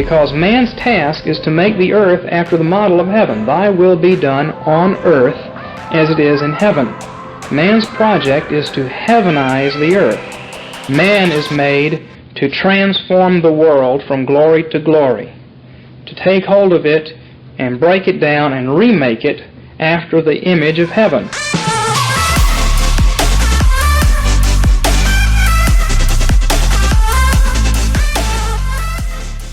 because man's task is to make the earth after the model of heaven. Thy will be done on earth as it is in heaven. Man's project is to heavenize the earth. Man is made to transform the world from glory to glory, to take hold of it and break it down and remake it after the image of heaven.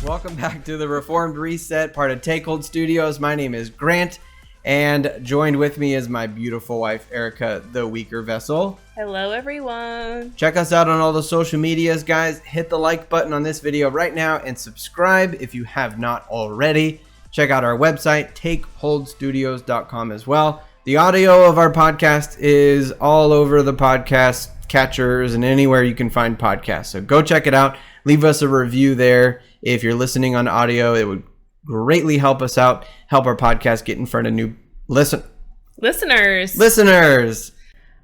Welcome back to the Reformed Reset, part of Take Hold Studios. My name is Grant, and joined with me is my beautiful wife, Erica, the weaker vessel. Hello, everyone. Check us out on all the social medias, guys. Hit the like button on this video right now and subscribe if you have not already. Check out our website, takeholdstudios.com as well. The audio of our podcast is all over the podcast catchers and anywhere you can find podcasts. So go check it out. Leave us a review there. If you're listening on audio, it would greatly help us out, help our podcast get in front of new listeners.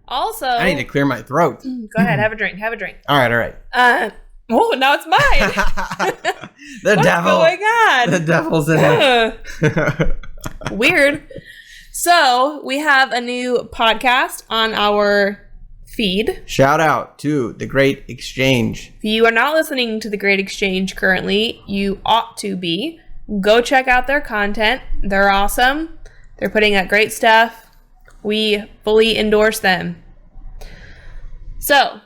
Also, I need to clear my throat. Go ahead, have a drink. All right. Oh, now it's mine. The devil. Oh my God. The devil's in it. Weird. So we have a new podcast on our feed. Shout out to The Great Exchange. If you are not listening to The Great Exchange currently, you ought to be. Go check out their content. They're awesome. They're putting out great stuff. We fully endorse them. So,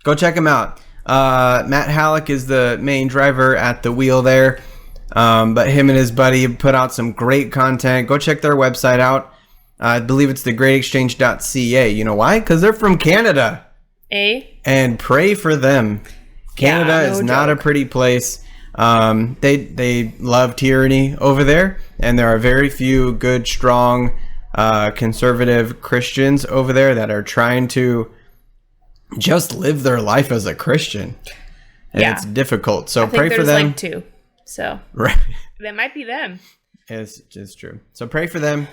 go check them out. Matt Halleck is the main driver at the wheel there. But him and his buddy put out some great content. Go check their website out. I believe it's thegreatexchange.ca. You know why? Because they're from Canada. And pray for them. Canada is not a pretty place. They love tyranny over there, and there are very few good, strong, conservative Christians over there that are trying to just live their life as a Christian. And it's difficult. So pray for them. Like two. So right. That might be them. It's just true. So pray for them.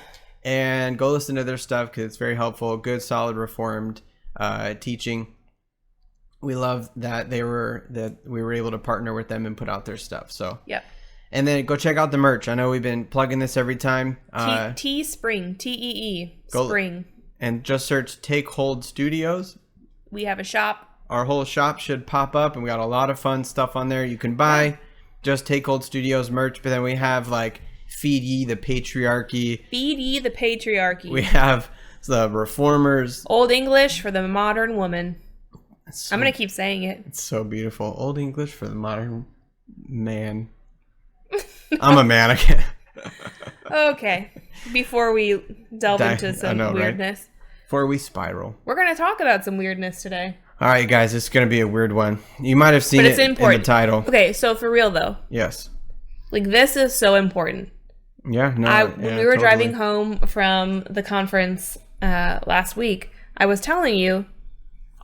And go listen to their stuff because it's very helpful. Good, solid, reformed teaching. We love that we were able to partner with them and put out their stuff. So and then go check out the merch. I know we've been plugging this every time. Teespring, Tee Spring, and just search Take Hold Studios. We have a shop. Our whole shop should pop up, and we got a lot of fun stuff on there. You can buy just Take Hold Studios merch, but then we have like Feed Ye the Patriarchy. Feed Ye the Patriarchy. We have the Reformers. Old English for the modern woman. I'm going to keep saying it. It's so beautiful. Old English for the modern man. I'm a man again. Okay. Before we delve into some weirdness. Right? Before we spiral. We're going to talk about some weirdness today. All right, guys. It's going to be a weird one. You might have seen it in the title. Okay, so for real, though. Yes. Like, this is so important. Yeah, no. When we were driving home from the conference last week, I was telling you,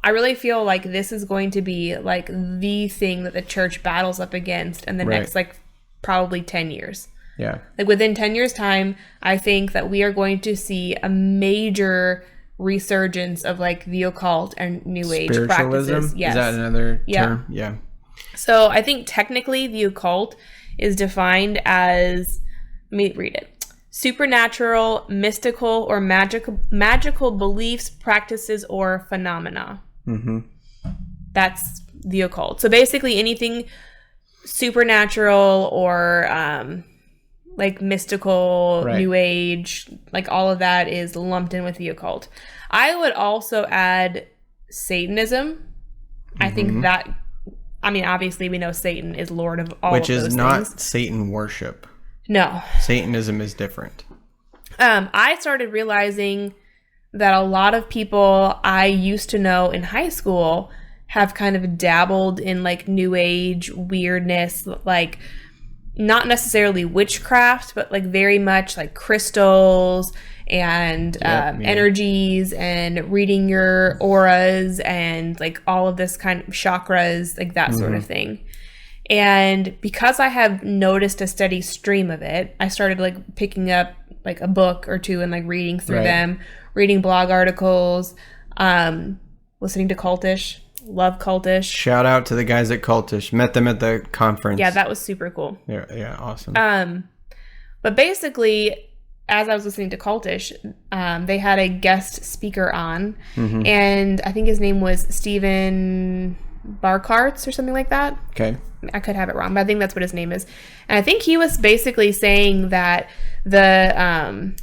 I really feel like this is going to be like the thing that the church battles up against in the next like probably 10 years. Yeah. Like within 10 years time, I think that we are going to see a major resurgence of like the occult and new age practices. Yes. Is that another term? Yeah. So I think technically the occult is defined as, let me read it. Supernatural, mystical, or magical beliefs, practices, or phenomena. Mm-hmm. That's the occult. So basically anything supernatural or like mystical, new age, like all of that is lumped in with the occult. I would also add Satanism. Mm-hmm. I think that, I mean, obviously we know Satan is Lord of all of those things. Which is not Satan worship. No. Satanism is different. I started realizing that a lot of people I used to know in high school have kind of dabbled in like new age weirdness, like not necessarily witchcraft, but like very much like crystals and energies and reading your auras and like all of this kind of chakras, like that sort of thing. And because I have noticed a steady stream of it, I started like picking up like a book or two and like reading through them, reading blog articles, listening to cultish. Love cultish. Shout out to the guys at Cultish. Met them at the conference. Yeah, that was super cool. Yeah, awesome. But basically, as I was listening to Cultish, they had a guest speaker on, and I think his name was Stephen Barkarts or something like that. Okay. I could have it wrong, but I think that's what his name is. And I think he was basically saying that the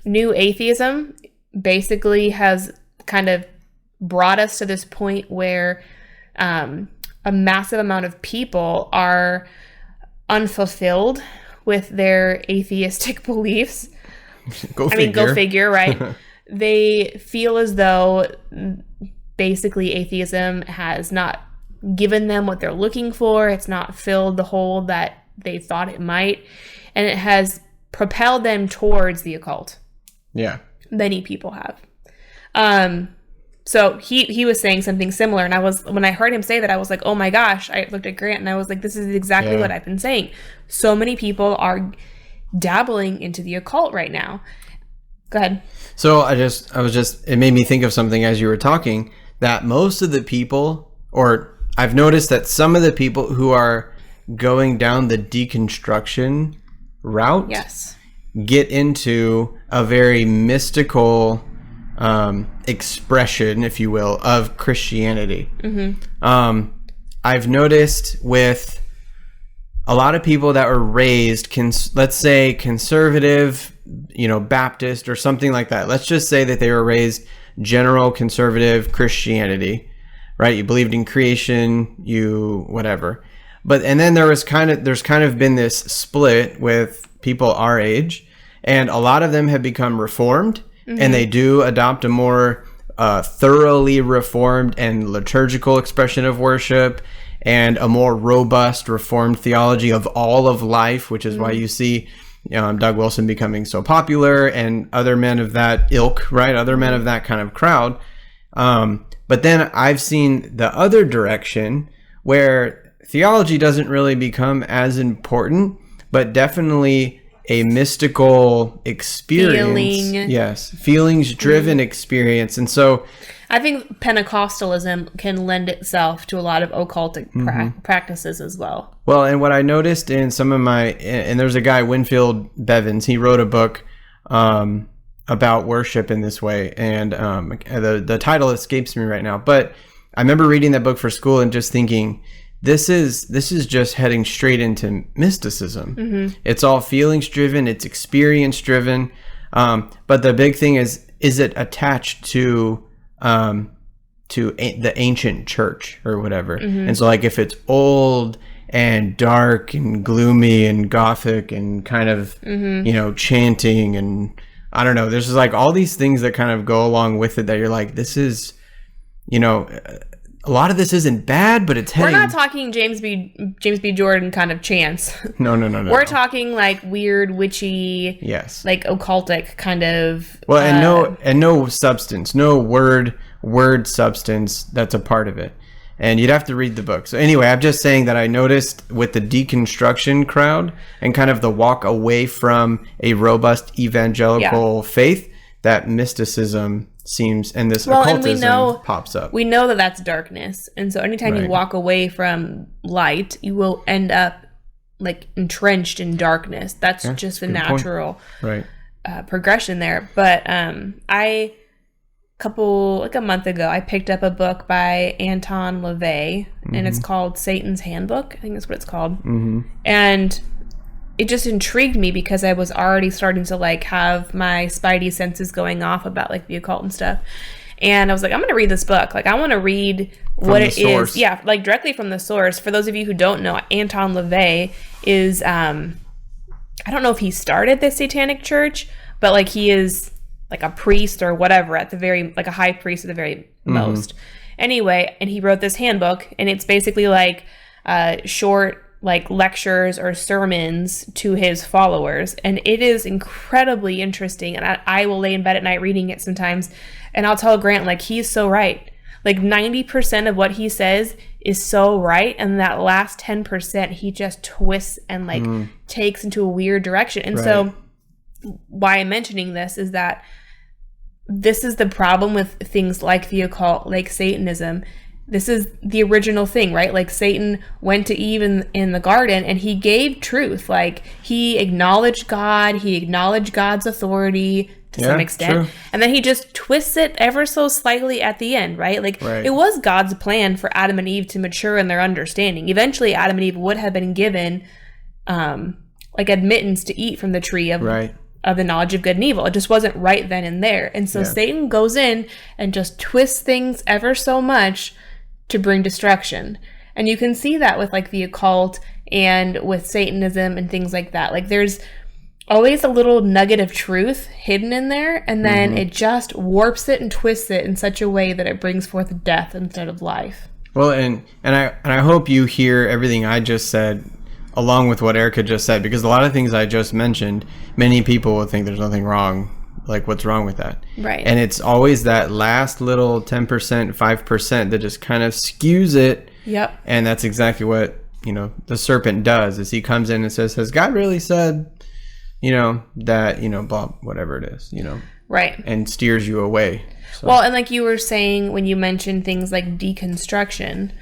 new atheism basically has kind of brought us to this point where a massive amount of people are unfulfilled with their atheistic beliefs. Go figure, right? They feel as though basically atheism has not given them what they're looking for. It's not filled the hole that they thought it might. And it has propelled them towards the occult. Yeah. Many people have. So he was saying something similar, and when I heard him say that, I was like, oh my gosh. I looked at Grant and I was like, this is exactly what I've been saying. So many people are dabbling into the occult right now. Go ahead. So it made me think of something as you were talking, that most of the people, or I've noticed that some of the people who are going down the deconstruction route, get into a very mystical expression, if you will, of Christianity. I've noticed with a lot of people that were raised, let's say conservative, Baptist or something like that. Let's just say that they were raised general conservative Christianity, right? You believed in creation, whatever. And then there's kind of been this split with people our age, and a lot of them have become reformed, and they do adopt a more thoroughly reformed and liturgical expression of worship, and a more robust reformed theology of all of life, which is why you see Doug Wilson becoming so popular, and other men of that ilk, right? Other men of that kind of crowd. But then I've seen the other direction where theology doesn't really become as important, but definitely a mystical experience. Feelings driven experience. And so I think Pentecostalism can lend itself to a lot of occultic practices as well. Well, and what I noticed in some of and there's a guy, Winfield Bevins, he wrote a book about worship in this way, and the title escapes me right now, but I remember reading that book for school and just thinking, this is just heading straight into mysticism. It's all feelings driven, it's experience driven, but the big thing is it attached to the ancient church or whatever? And so, like, if it's old and dark and gloomy and gothic and kind of chanting, and I don't know, there's just like all these things that kind of go along with it that you're like, this is, a lot of this isn't bad, but it's heading... We're not talking James B. Jordan kind of chants. No. We're talking like weird, witchy, like occultic kind of... Well, and no substance, no word substance that's a part of it. And you'd have to read the book. So anyway, I'm just saying that I noticed with the deconstruction crowd and kind of the walk away from a robust evangelical faith, that mysticism seems, and this occultism pops up. We know that that's darkness, and so anytime you walk away from light, you will end up like entrenched in darkness. That's just the natural progression there. But a month ago, I picked up a book by Anton LaVey, and it's called Satan's Handbook. I think that's what it's called. And it just intrigued me because I was already starting to like have my spidey senses going off about like the occult and stuff. And I was like, I'm going to read this book. Like, I want to read what it is. Yeah, like directly from the source. For those of you who don't know, Anton LaVey is, I don't know if he started the Satanic Church, but like he is like a priest or whatever at the very, like a high priest at the very most. Anyway, and he wrote this handbook, and it's basically like short like lectures or sermons to his followers, and it is incredibly interesting. And I will lay in bed at night reading it sometimes, and I'll tell Grant, like, he's so right. Like 90% of what he says is so right, and that last 10% he just twists and like takes into a weird direction. And so why I'm mentioning this is that this is the problem with things like the occult, like Satanism. this is the original thing, right? Like Satan went to Eve in the garden and he gave truth. Like he acknowledged God, he acknowledged God's authority to some extent. True. And then he just twists it ever so slightly at the end, right? Like it was God's plan for Adam and Eve to mature in their understanding. Eventually Adam and Eve would have been given like admittance to eat from the tree of the knowledge of good and evil. It just wasn't right then and there. And so Satan goes in and just twists things ever so much to bring destruction. And you can see that with like the occult and with Satanism and things like that. Like there's always a little nugget of truth hidden in there, and then it just warps it and twists it in such a way that it brings forth death instead of life. Well, and I hope you hear everything I just said along with what Erica just said, because a lot of things I just mentioned, many people will think there's nothing wrong. Like, what's wrong with that? Right. And it's always that last little 10%, 5% that just kind of skews it. Yep. And that's exactly what, the serpent does, is he comes in and says, has God really said, that, blah, whatever it is, Right. And steers you away. So. Well, and like you were saying, when you mentioned things like deconstruction,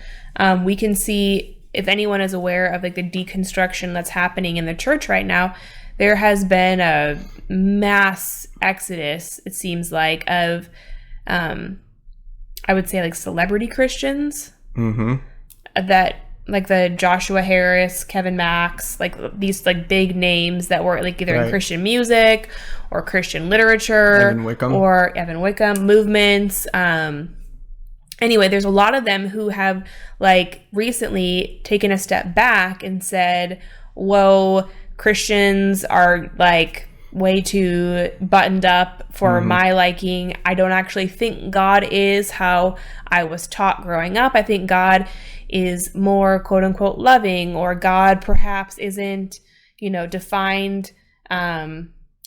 we can see, if anyone is aware of like the deconstruction that's happening in the church right now, there has been a mass exodus, it seems like, of, I would say like celebrity Christians that like the Joshua Harris, Kevin Max, like these like big names that were like either in Christian music or Christian literature or Evan Wickham movements. Anyway, there's a lot of them who have like recently taken a step back and said, whoa, Christians are like way too buttoned up for my liking. I don't actually think God is how I was taught growing up. I think God is more quote unquote loving, or God perhaps isn't, defined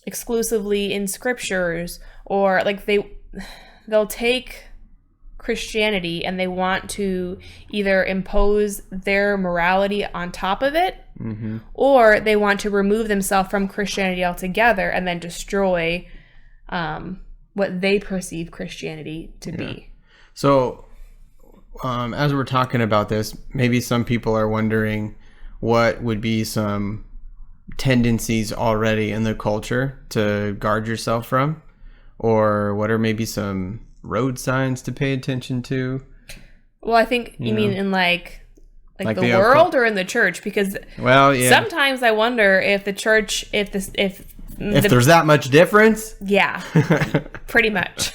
exclusively in scriptures, or like they'll take Christianity and they want to either impose their morality on top of it, or they want to remove themselves from Christianity altogether and then destroy what they perceive Christianity to be. So as we're talking about this, maybe some people are wondering what would be some tendencies already in the culture to guard yourself from, or what are maybe some road signs to pay attention to. Well, I think you mean in like the world or in the church, because sometimes I wonder if the church, if there's that much difference. Yeah, pretty much.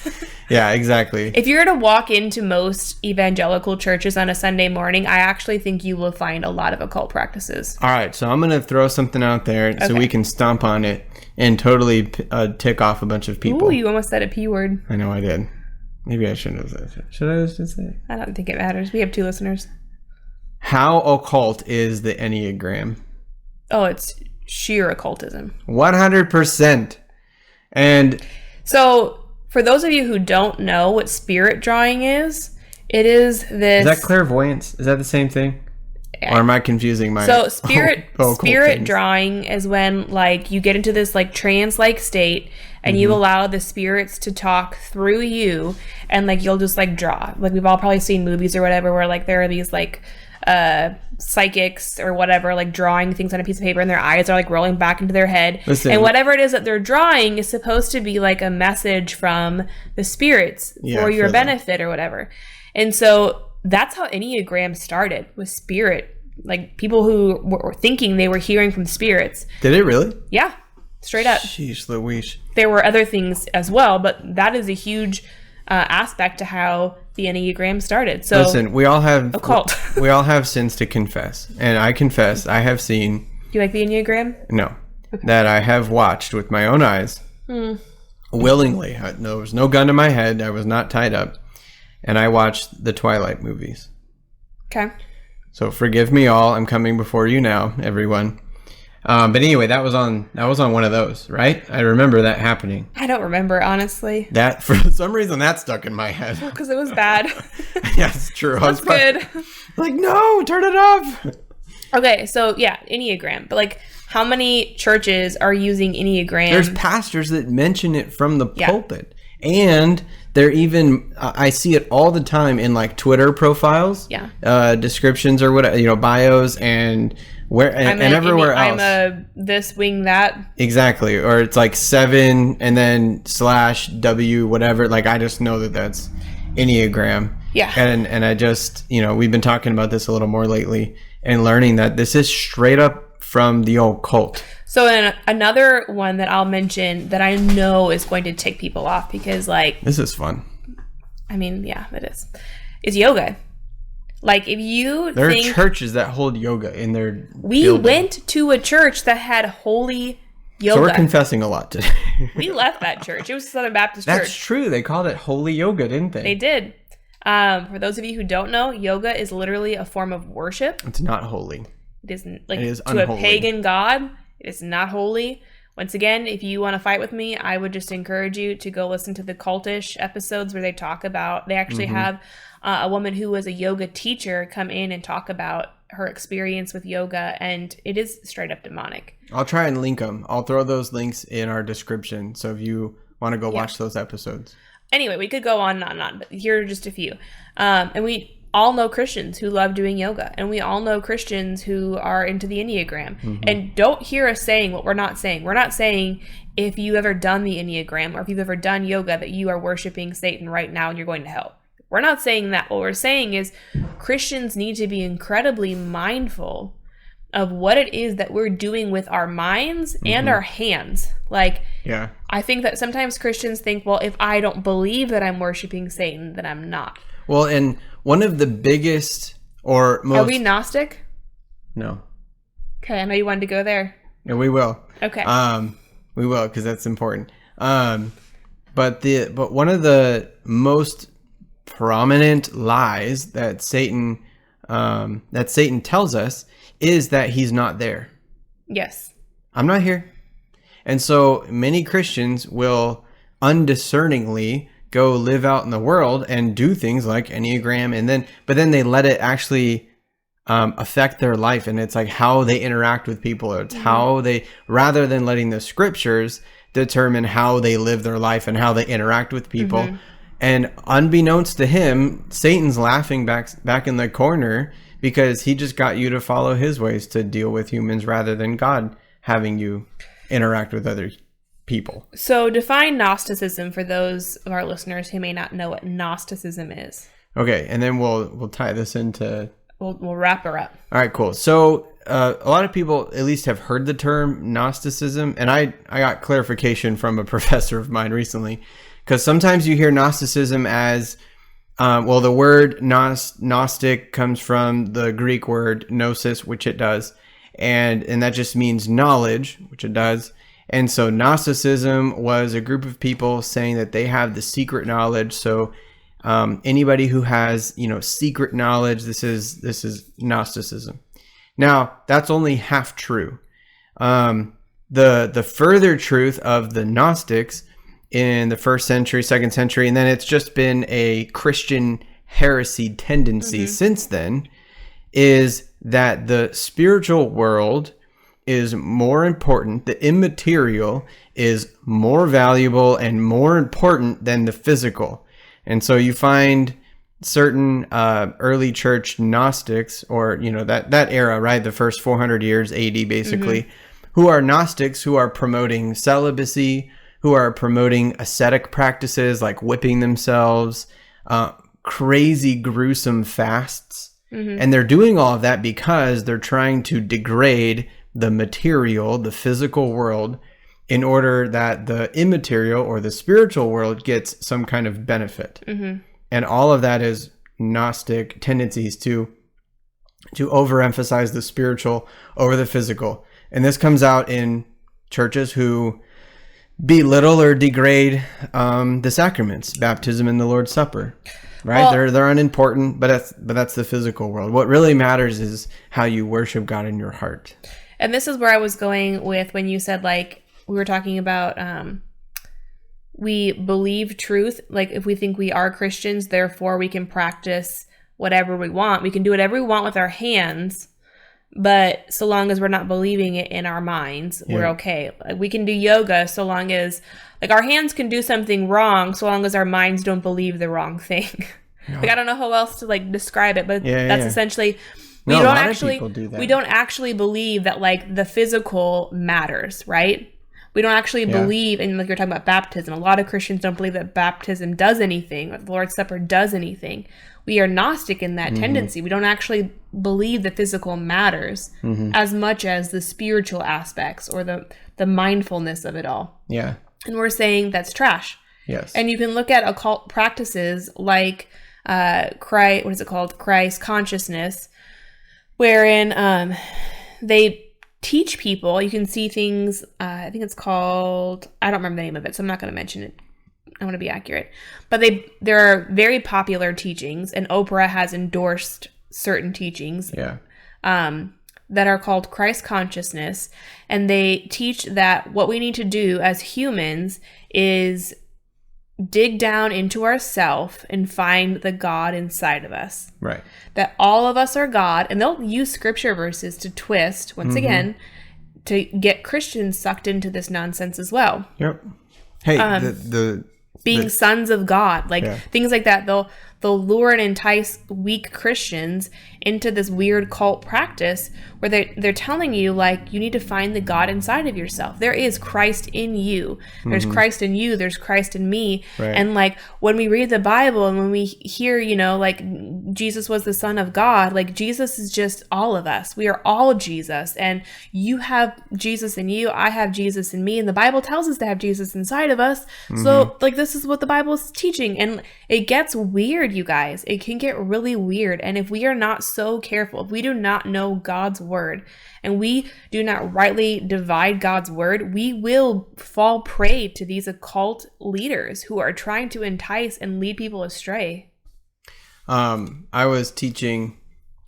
Yeah, exactly. If you were to walk into most evangelical churches on a Sunday morning, I actually think you will find a lot of occult practices. All right, so I'm going to throw something out there so we can stomp on it and totally tick off a bunch of people. Ooh, you almost said a P word. I know I did. Maybe I shouldn't have said it. Should I just say it? I don't think it matters. We have 2 listeners. How occult is the Enneagram? Oh, it's sheer occultism. 100%. And so, for those of you who don't know what spirit drawing is, it is this... Is that clairvoyance? Is that the same thing? Or am I confusing my... So, spirit drawing is when, like, you get into this, like, trance-like state, and you allow the spirits to talk through you, and, like, you'll just, like, draw. Like, we've all probably seen movies or whatever where, like, there are these, like, psychics or whatever, like, drawing things on a piece of paper, and their eyes are, like, rolling back into their head. Listen, and whatever it is that they're drawing is supposed to be, like, a message from the spirits for your benefit or whatever. And so that's how Enneagram started, with spirit. Like, people who were thinking they were hearing from spirits. Did it really? Yeah. Straight up. Sheesh Louise. There were other things as well, but that is a huge aspect to how the Enneagram started. So listen, we all have occult. We all have sins to confess, and I confess I have seen. Do you like the Enneagram? No, that I have watched with my own eyes, willingly. There was no gun to my head. I was not tied up, and I watched the Twilight movies. Okay. So forgive me all. I'm coming before you now, everyone. But anyway, that was on one of those, right? I remember that happening. I don't remember, honestly. That, for some reason, that stuck in my head. Because it was bad. Yeah, it's true. That's good. Like, no, turn it off. Okay, so yeah, Enneagram. But like, how many churches are using Enneagram? There's pastors that mention it from the pulpit. And they're even, I see it all the time in like Twitter profiles, descriptions or whatever, bios and everywhere else. I'm a this wing that. Exactly. Or it's like 7 and then /W whatever. Like I just know that that's Enneagram. Yeah. And I just, we've been talking about this a little more lately and learning that this is straight up from the occult. So another one that I'll mention that I know is going to tick people off because this is fun. I mean, yeah, it is yoga. Like if you there are churches that hold yoga in their building. Went to a church that had holy yoga. So we're confessing a lot today. We left that church. It was Southern Baptist That's Church. True. They called it holy yoga, didn't they? They did. For those of you who don't know, yoga is literally a form of worship. It's not holy. It isn't it is to unholy. A pagan god. It is not holy. Once again, if you want to fight with me, I would just encourage you to go listen to the cultish episodes where they talk about, they actually have a woman who was a yoga teacher come in and talk about her experience with yoga, and it is straight up demonic. I'll try and link them. I'll throw those links in our description. So if you want to go watch those episodes. Anyway, we could go on and on, but here are just a few. And we all know Christians who love doing yoga, and we all know Christians who are into the Enneagram. And don't hear us saying what we're not saying. We're not saying if you've ever done the Enneagram or if you've ever done yoga that you are worshiping Satan right now and you're going to hell. We're not saying that. What we're saying is Christians need to be incredibly mindful of what it is that we're doing with our minds and our hands. I think that sometimes Christians think, well, if I don't believe that I'm worshiping Satan, then I'm not. Well, and one of the biggest or most... Are we Gnostic? No. Okay, I know you wanted to go there. Yeah, we will. Okay. We will, because that's important. But one of the most prominent lies that Satan tells us is that he's not there. Yes. I'm not here. And so many Christians will undiscerningly go live out in the world and do things like Enneagram, but then they let it actually affect their life, and it's like how they interact with people, or it's how they, rather than letting the scriptures determine how they live their life and how they interact with people. And unbeknownst to him, Satan's laughing back in the corner because he just got you to follow his ways to deal with humans rather than God having you interact with other people. So define Gnosticism for those of our listeners who may not know what Gnosticism is. Okay, and then we'll tie this into... We'll wrap her up. All right, cool. So a lot of people at least have heard the term Gnosticism, and I got clarification from a professor of mine recently, because sometimes you hear Gnosticism as, the word Gnostic comes from the Greek word gnosis, which it does, and that just means knowledge, which it does. And so Gnosticism was a group of people saying that they have the secret knowledge. So anybody who has, secret knowledge, this is Gnosticism. Now, that's only half true. The further truth of the Gnostics in the 1st century, 2nd century, and then it's just been a Christian heresy tendency since then, is that the spiritual world is more important. The immaterial is more valuable and more important than the physical. And so you find certain early church Gnostics, or that era, right, the first 400 years AD basically, who are Gnostics, who are promoting celibacy, who are promoting ascetic practices like whipping themselves, crazy gruesome fasts. And they're doing all of that because they're trying to degrade the material, the physical world, in order that the immaterial or the spiritual world gets some kind of benefit. And all of that is Gnostic tendencies to overemphasize the spiritual over the physical. And this comes out in churches who belittle or degrade the sacraments, baptism and the Lord's Supper. Right? Well, they're unimportant, but that's the physical world. What really matters is how you worship God in your heart. And this is where I was going with when you said, like, we were talking about we believe truth. Like, if we think we are Christians, therefore we can practice whatever we want. We can do whatever we want with our hands, But so long as we're not believing it in our minds, we're okay. Like, we can do yoga so long as, like, our hands can do something wrong so long as our minds don't believe the wrong thing. Like, I don't know how else to, like, describe it, but that's essentially, we don't actually believe that, like, the physical matters, right? We don't actually believe, and like you're talking about baptism, a lot of Christians don't believe that baptism does anything, or the Lord's Supper does anything. We are Gnostic in that tendency. We don't actually believe the physical matters as much as the spiritual aspects or the mindfulness of it all. Yeah. And we're saying that's trash. Yes. And you can look at occult practices like Christ consciousness, wherein they teach people, you can see things, I think it's called, I don't remember the name of it, so I'm not going to mention it. I want to be accurate. But there are very popular teachings, and Oprah has endorsed certain teachings that are called Christ consciousness. And they teach that what we need to do as humans is dig down into ourself and find the God inside of us. Right. That all of us are God. And they'll use scripture verses to twist, once again, to get Christians sucked into this nonsense as well. Yep. Hey, being sons of God, like things like that. They'll lure and entice weak Christians into this weird cult practice where they're telling you, like, you need to find the God inside of yourself. There is Christ in you. There's Christ in you. There's Christ in me. Right. And like when we read the Bible and when we hear, like Jesus was the Son of God, like Jesus is just all of us. We are all Jesus, and you have Jesus in you. I have Jesus in me, and the Bible tells us to have Jesus inside of us. So like this is what the Bible is teaching, and it gets weird, you guys. It can get really weird, and if we are not so careful, if we do not know God's word and we do not rightly divide God's word, we will fall prey to these occult leaders who are trying to entice and lead people astray. I was teaching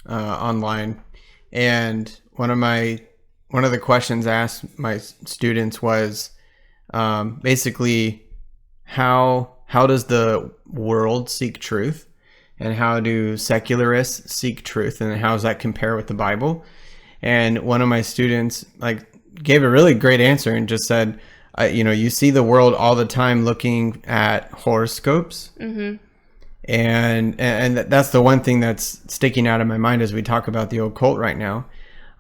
online, and one of the questions I asked my students was basically how does the world seek truth, and how do secularists seek truth, and how does that compare with the Bible? And one of my students gave a really great answer and just said, you see the world all the time looking at horoscopes. And that's the one thing that's sticking out of my mind as we talk about the occult right now.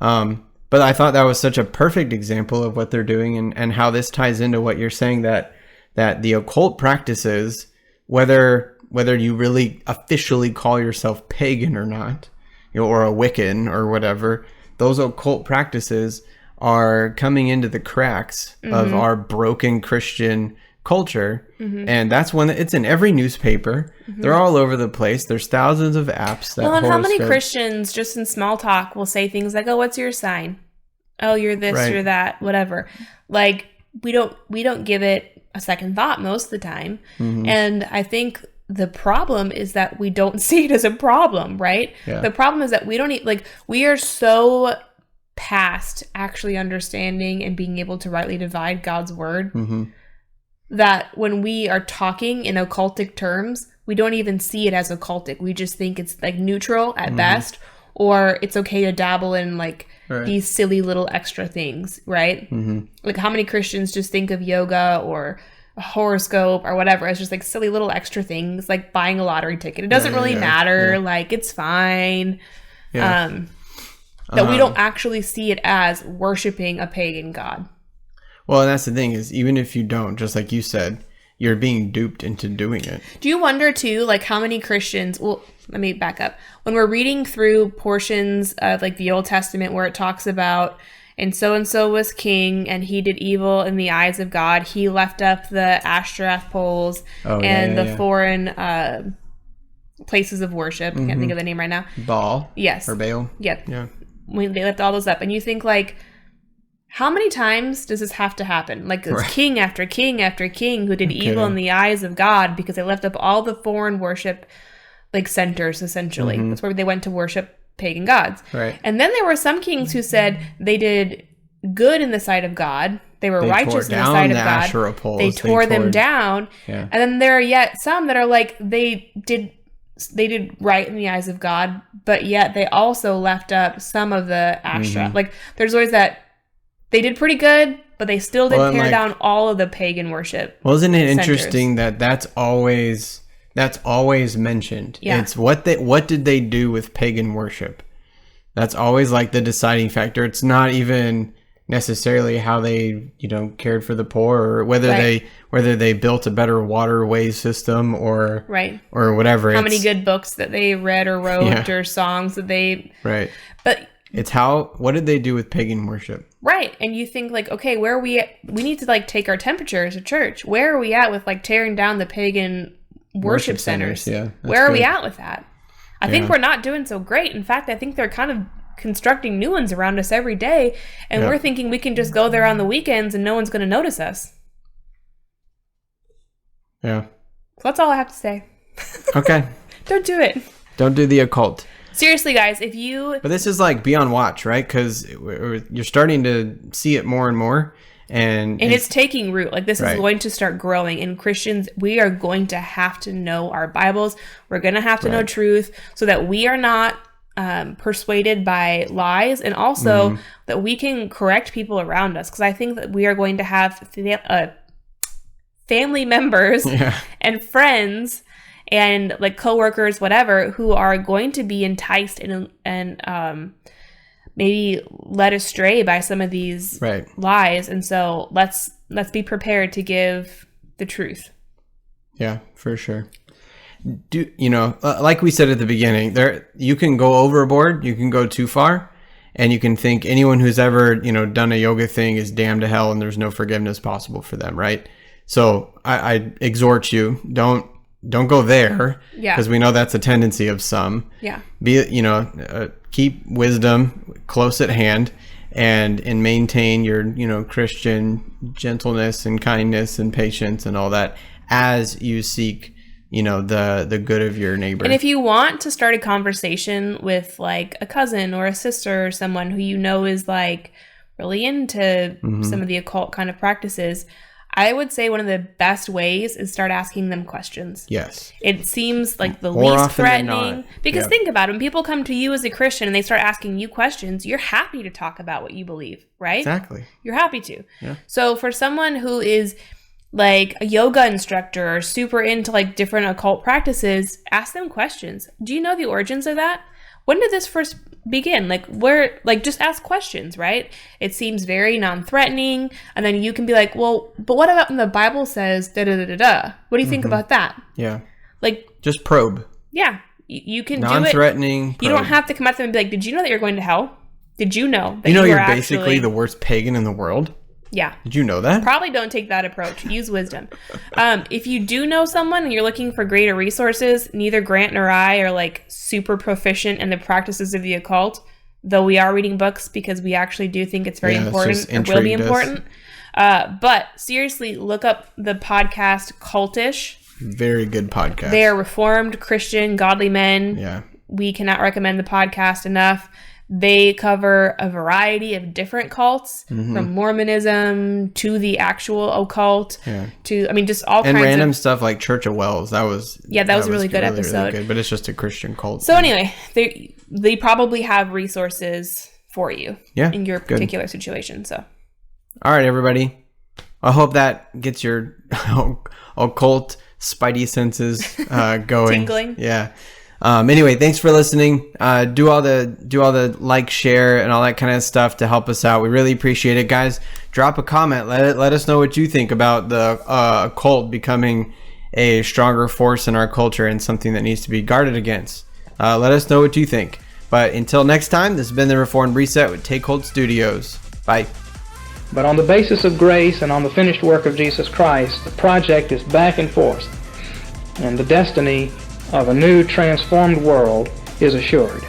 But I thought that was such a perfect example of what they're doing, and how this ties into what you're saying, that the occult practices, whether you really officially call yourself pagan or not, or a Wiccan or whatever, those occult practices are coming into the cracks of our broken Christian culture. And that's one that it's in every newspaper. They're all over the place. There's thousands of apps. And how many Christians just in small talk will say things like, "Oh, what's your sign? Oh, you're this, you're that, whatever." Like we don't give it a second thought most of the time. And I think the problem is that we don't see it as a problem, right? The problem is that we don't we are so past actually understanding and being able to rightly divide God's word that when we are talking in occultic terms, we don't even see it as occultic. We just think it's like neutral at best, or it's okay to dabble in these silly little extra things, right? Like how many Christians just think of yoga or a horoscope or whatever as just like silly little extra things, like buying a lottery ticket. It doesn't really matter. Like it's fine. That we don't actually see it as worshiping a pagan god. Well, and that's the thing, is even if you don't, just like you said, you're being duped into doing it. Do you wonder too, like how many Christians, well, let me back up. When we're reading through portions of like the Old Testament where it talks about, and so was king, and he did evil in the eyes of God. He left up the Ashtoreth poles the foreign places of worship. I can't think of the name right now. Baal. Yes. Or Baal. Yep. Yeah. When they left all those up. And you think like, how many times does this have to happen? Like it's king after king after king who did evil in the eyes of God because they left up all the foreign worship centers, essentially. That's where they went to worship pagan gods. Right. And then there were some kings who said they did good in the sight of God. They were righteous in the sight of God. Poles. They tore them down. Yeah. And then there are yet some that are like they did right in the eyes of God, but yet they also left up some of the Ashtra. Like, there's always that they did pretty good, but they still did tear down all of the pagan worship. Well, isn't it interesting that that's always mentioned? Yeah. It's what did they do with pagan worship? That's always like the deciding factor. It's not even necessarily how they, cared for the poor, or whether they built a better waterway system or whatever. How many good books that they read or wrote or songs that they But it's what did they do with pagan worship? Right. And you think like, okay, where are we at? We need to like take our temperature as a church. Where are we at with like tearing down the pagan worship centers? Yeah. Where are we at with that? I think we're not doing so great. In fact, I think they're kind of constructing new ones around us every day, and we're thinking we can just go there on the weekends and no one's going to notice us. Yeah. So that's all I have to say. Okay. Don't do it. Don't do the occult. Seriously, guys, But this is like be on watch, right? Because you're starting to see it more and more. And it's taking root. Like, this is going to start growing. And Christians, we are going to have to know our Bibles. We're going to have to know truth so that we are not persuaded by lies, and also that we can correct people around us. Because I think that we are going to have family members and friends and like coworkers, whatever, who are going to be enticed and maybe led astray by some of these lies. And so let's be prepared to give the truth. Yeah, for sure. Like we said at the beginning, you can go overboard, you can go too far, and you can think anyone who's ever, done a yoga thing is damned to hell and there's no forgiveness possible for them, right? So I exhort you, don't go there, because we know that's a tendency of some. Yeah. Keep wisdom close at hand, and maintain your Christian gentleness and kindness and patience and all that as you seek the good of your neighbor. And if you want to start a conversation with like a cousin or a sister or someone who is like really into some of the occult kind of practices, I would say one of the best ways is start asking them questions. Yes. It seems like the More least often than threatening. not. Because think about it, when people come to you as a Christian and they start asking you questions, you're happy to talk about what you believe, right? Exactly. You're happy to. Yeah. So for someone who is like a yoga instructor or super into like different occult practices, ask them questions. Do you know the origins of that? When did this first begin? Just ask questions, right? It seems very non-threatening. And then you can be like, well, but what about when the Bible says da-da-da-da-da? What do you think about that? Yeah. Like, just probe. Yeah. You can do it. Non-threatening. You don't have to come at them and be like, did you know that you're going to hell? Did you know that you're basically the worst pagan in the world? Yeah. Did you know that? Probably don't take that approach. Use wisdom. If you do know someone and you're looking for greater resources, neither Grant nor I are like super proficient in the practices of the occult, though we are reading books because we actually do think it's very important or will be important. But seriously, look up the podcast Cultish. Very good podcast. They are Reformed, Christian, godly men. Yeah. We cannot recommend the podcast enough. They cover a variety of different cults, from Mormonism to the actual occult to, just all kinds of... And random stuff like Church of Wells. That was a really good episode. Really good, but it's just a Christian cult. So anyway, they probably have resources for you in your particular situation. So, all right, everybody. I hope that gets your occult spidey senses going. Tingling. Yeah. Anyway, thanks for listening. Do all the like, share, and all that kind of stuff to help us out. We really appreciate it, guys. Drop a comment. Let us know what you think about the occult becoming a stronger force in our culture and something that needs to be guarded against. Let us know what you think. But until next time, this has been the Reformed Reset with Take Hold Studios. Bye. But on the basis of grace and on the finished work of Jesus Christ, the project is back and forth, and the destiny of a new transformed world is assured.